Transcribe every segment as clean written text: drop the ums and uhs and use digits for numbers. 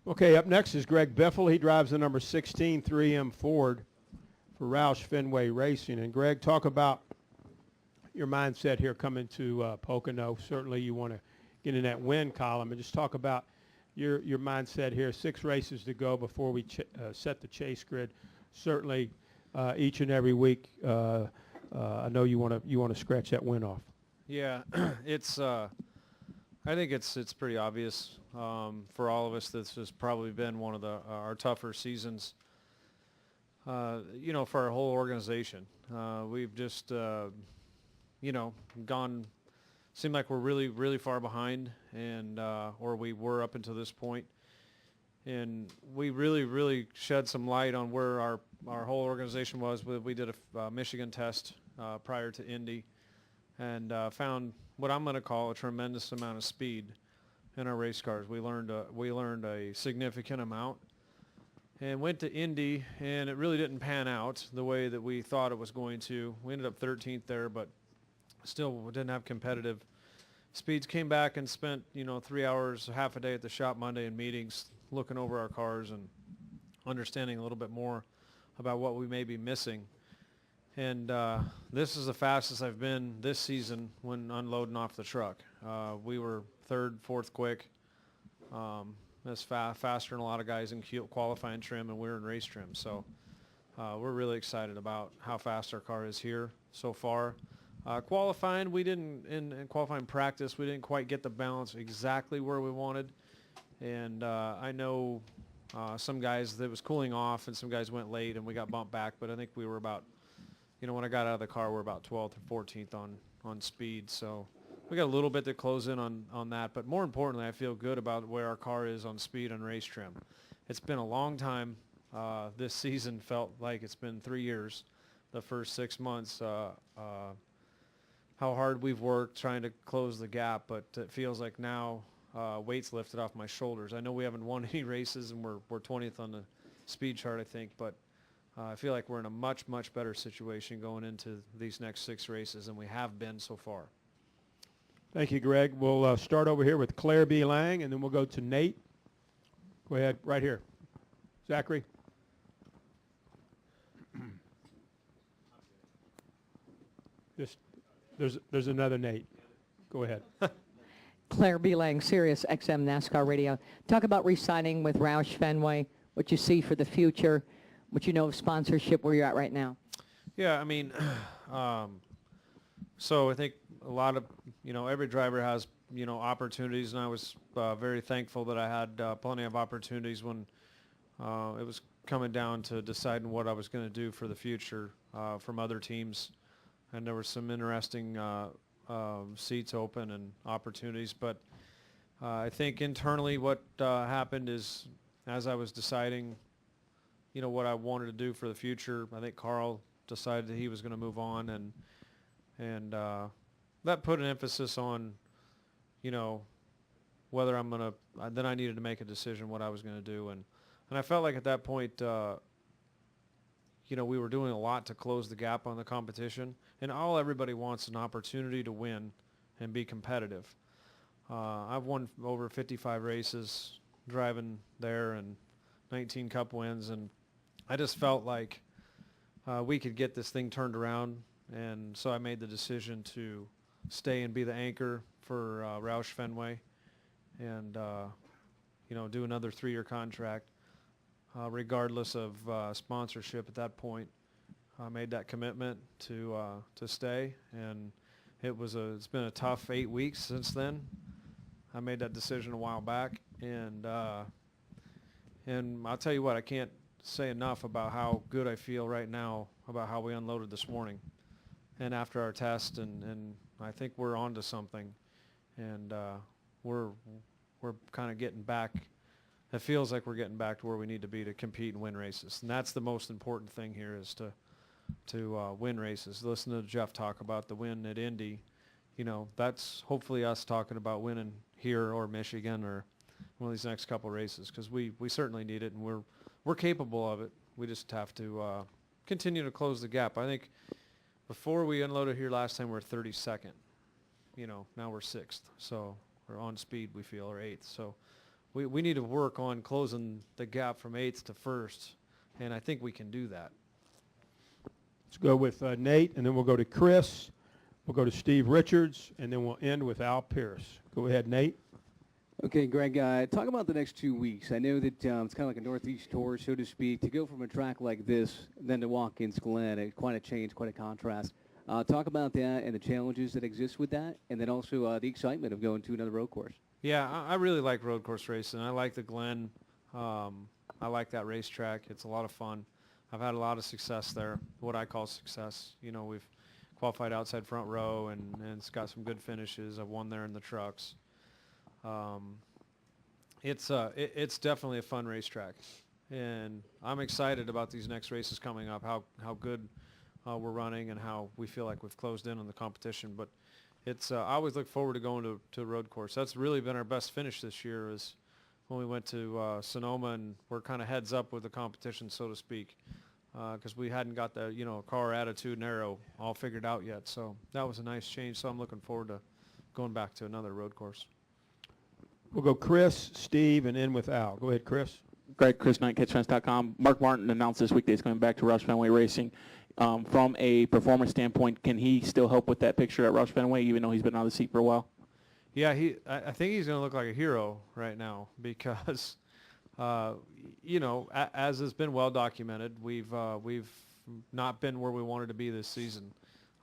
Okay, up next is Greg Biffle. He drives the number 16 3M Ford for Roush Fenway Racing. And Greg, talk about your mindset here coming to Pocono. Certainly you want to get in that win column, and just talk about your mindset here. 6 races to go before we set the chase grid. Certainly each and every week I know you want to scratch that win off. Yeah, it's I think it's pretty obvious for all of us. This has probably been one of our tougher seasons, for our whole organization. We've just, gone. Seemed like we're really, really far behind, and or we were up until this point. And we really, really shed some light on where our whole organization was. We did a Michigan test prior to Indy, and found what I'm going to call a tremendous amount of speed in our race cars. We learned a significant amount, and went to Indy, and it really didn't pan out the way that we thought it was going to. We ended up 13th there, but still didn't have competitive speeds. Came back and spent 3 hours, half a day at the shop Monday in meetings, looking over our cars and understanding a little bit more about what we may be missing. And this is the fastest I've been this season when unloading off the truck. We were 3rd, 4th quick. That's faster than a lot of guys in qualifying trim, and we're in race trim. So we're really excited about how fast our car is here so far. Qualifying, we didn't, in qualifying practice, we didn't quite get the balance exactly where we wanted. And I know some guys, that was cooling off, and some guys went late, and we got bumped back. But I think we were about, when I got out of the car, we're about 12th or 14th on speed. So we got a little bit to close in on that. But more importantly, I feel good about where our car is on speed and race trim. It's been a long time. This season felt like it's been 3 years, the first 6 months. How hard we've worked trying to close the gap, but it feels like now weight's lifted off my shoulders. I know we haven't won any races, and we're 20th on the speed chart, I think, but I feel like we're in a much, much better situation going into these next 6 races than we have been so far. Thank you, Greg. We'll start over here with Claire B. Lang, and then we'll go to Nate. Go ahead, right here. Zachary. There's another Nate. Go ahead. Claire B. Lang, Sirius XM NASCAR Radio. Talk about re-signing with Roush Fenway, what you see for the future, what you know of sponsorship, where you're at right now. Yeah, I mean, so I think a lot of, every driver has, opportunities, and I was very thankful that I had plenty of opportunities when it was coming down to deciding what I was going to do for the future from other teams. And there were some interesting seats open and opportunities. But I think internally what happened is, as I was deciding, what I wanted to do for the future, I think Carl decided that he was going to move on, and that put an emphasis on, whether I'm going to. Then I needed to make a decision what I was going to do, and I felt like at that point, we were doing a lot to close the gap on the competition, and everybody wants an opportunity to win and be competitive. I've won over 55 races driving there and 19 Cup wins, and I just felt like we could get this thing turned around, and so I made the decision to stay and be the anchor for Roush Fenway, and do another 3-year contract. Regardless of sponsorship at that point, I made that commitment to stay, and it's been a tough 8 weeks since then. I made that decision a while back, and I'll tell you what, I can't say enough about how good I feel right now about how we unloaded this morning, and after our test, and I think we're on to something, and we're kind of getting back. It feels like we're getting back to where we need to be to compete and win races. And that's the most important thing here, is to win races. Listen to Jeff talk about the win at Indy. That's hopefully us talking about winning here or Michigan or one of these next couple races, because we certainly need it, and we're capable of it. We just have to continue to close the gap. I think before we unloaded here last time, we were 32nd. Now we're 6th. So we're on speed, we feel, or 8th. So we need to work on closing the gap from 8th to 1st, and I think we can do that. Let's go with Nate, and then we'll go to Chris. We'll go to Steve Richards, and then we'll end with Al Pierce. Go ahead, Nate. Okay, Greg, talk about the next 2 weeks. I know that it's kind of like a Northeast tour, so to speak. To go from a track like this, then to Watkins Glen, it's quite a change, quite a contrast. Talk about that and the challenges that exist with that, and then also the excitement of going to another road course. Yeah, I really like road course racing. I like the Glen. I like that racetrack. It's a lot of fun. I've had a lot of success there, what I call success. You know, we've qualified outside front row, and it's got some good finishes. I've won there in the trucks. It's definitely a fun racetrack, and I'm excited about these next races coming up, how good we're running and how we feel like we've closed in on the competition. But it's I always look forward to going to road course. That's really been our best finish this year, is when we went to Sonoma, and we're kind of heads up with the competition, so to speak, because we hadn't got the car attitude and aero all figured out yet. So that was a nice change. So I'm looking forward to going back to another road course. We'll go Chris, Steve, and end with Al. Go ahead, Chris. Greg, Chris Knight, CatchFence.com. Mark Martin announced this week that he's coming back to Roush Fenway Racing. From a performance standpoint, can he still help with that picture at Roush Fenway, even though he's been out of the seat for a while? Yeah, I think he's going to look like a hero right now because, as has been well documented, we've not been where we wanted to be this season.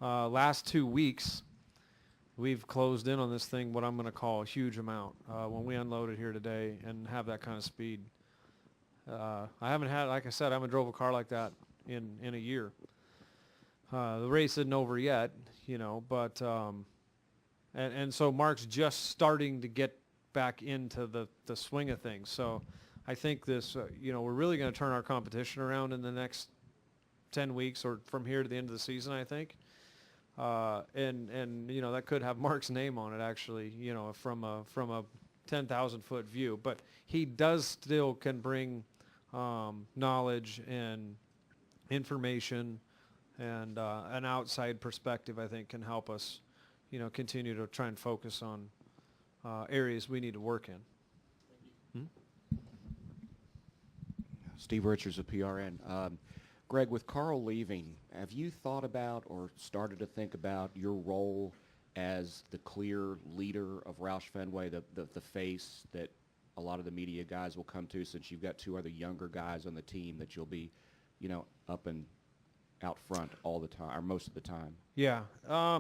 Last 2 weeks, we've closed in on this thing, what I'm going to call a huge amount. When we unloaded here today and have that kind of speed, I haven't had, like I said, I haven't drove a car like that in a year. The race isn't over yet, but and so Mark's just starting to get back into the swing of things. So I think this, we're really going to turn our competition around in the next 10 weeks or from here to the end of the season, I think. And that could have Mark's name on it, actually, from a 10,000 foot view. But he does still can bring knowledge and information and an outside perspective, I think, can help us, continue to try and focus on areas we need to work in. Steve Richards of PRN. Greg, with Carl leaving, have you thought about or started to think about your role as the clear leader of Roush Fenway, the face that a lot of the media guys will come to, since you've got two other younger guys on the team that you'll be, up and out front all the time, or most of the time? Yeah. I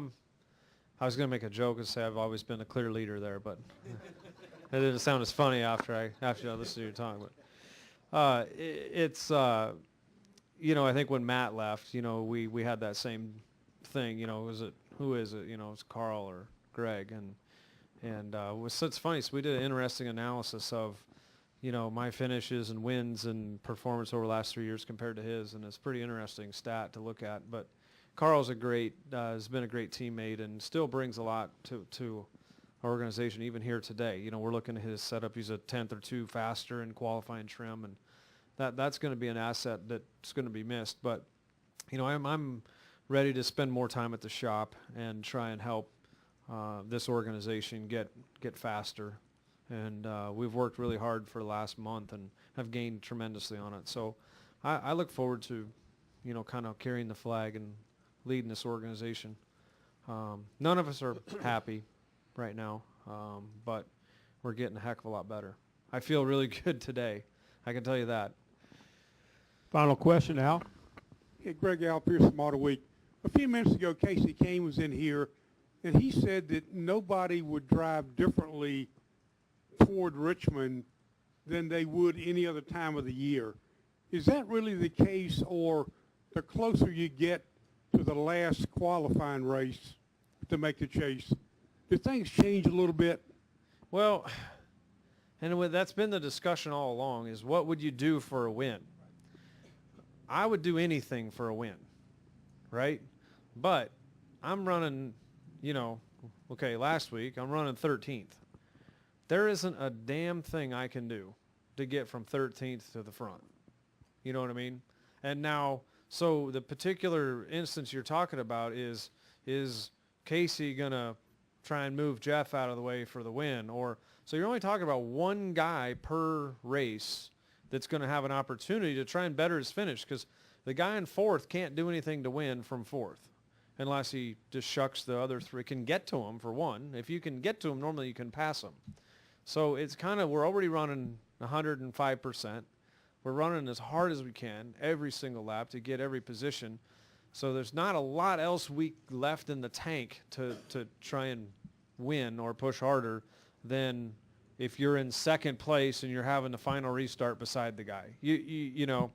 was going to make a joke and say I've always been a clear leader there, but it didn't sound as funny after I listened to your talk. But I think when Matt left, we had that same thing. Who is it? It's Carl or Greg, and it's funny. So we did an interesting analysis of, my finishes and wins and performance over the last 3 years compared to his, and it's a pretty interesting stat to look at. But Carl's has been a great teammate and still brings a lot to our organization, even here today. We're looking at his setup. He's a 10th or 2 faster in qualifying trim, and that's going to be an asset that's going to be missed. But, I'm ready to spend more time at the shop and try and help this organization get faster. And we've worked really hard for the last month and have gained tremendously on it. So I look forward to, kind of carrying the flag and leading this organization. None of us are happy right now, but we're getting a heck of a lot better. I feel really good today. I can tell you that. Final question, Al. Hey, Greg, Al Pierce from Auto Week. A few minutes ago, Casey Kane was in here, and he said that nobody would drive differently toward Richmond than they would any other time of the year. Is that really the case, or the closer you get to the last qualifying race to make the chase, do things change a little bit? Well, and that's been the discussion all along, is what would you do for a win? I would do anything for a win, right? But I'm running, last week I'm running 13th. There isn't a damn thing I can do to get from 13th to the front. You know what I mean? And now, so the particular instance you're talking about is Casey going to try and move Jeff out of the way for the win? Or So you're only talking about one guy per race that's going to have an opportunity to try and better his finish, because the guy in fourth can't do anything to win from fourth unless he just shucks the other three. Can get to him for one. If you can get to him, normally you can pass him. So it's kind of, we're already running 105%. We're running as hard as we can every single lap to get every position. So there's not a lot else left in the tank to try and win or push harder than if you're in second place and you're having the final restart beside the guy. You know.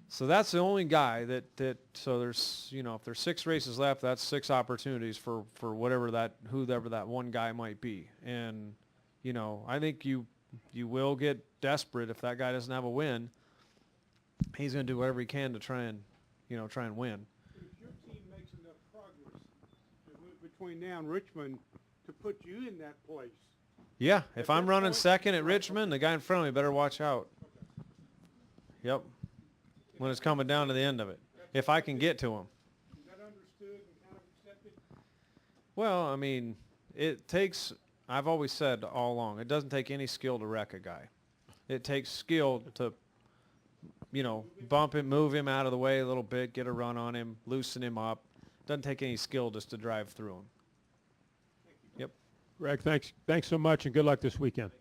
So that's the only guy that so there's, you know, if there's 6 races left, that's 6 opportunities for whoever that one guy might be. And, you know, I think you will get desperate if that guy doesn't have a win. He's going to do whatever he can to try and win. If your team makes enough progress between now and Richmond to put you in that place. Yeah, if I'm running second at Richmond, the guy in front of me better watch out. Yep. When it's coming down to the end of it, if I can get to him. Is that understood and kind of accepted? Well, I mean, it takes, I've always said all along, it doesn't take any skill to wreck a guy. It takes skill to, you know, bump him, move him out of the way a little bit, get a run on him, loosen him up. Doesn't take any skill just to drive through him. Yep. Greg, thanks so much, and good luck this weekend.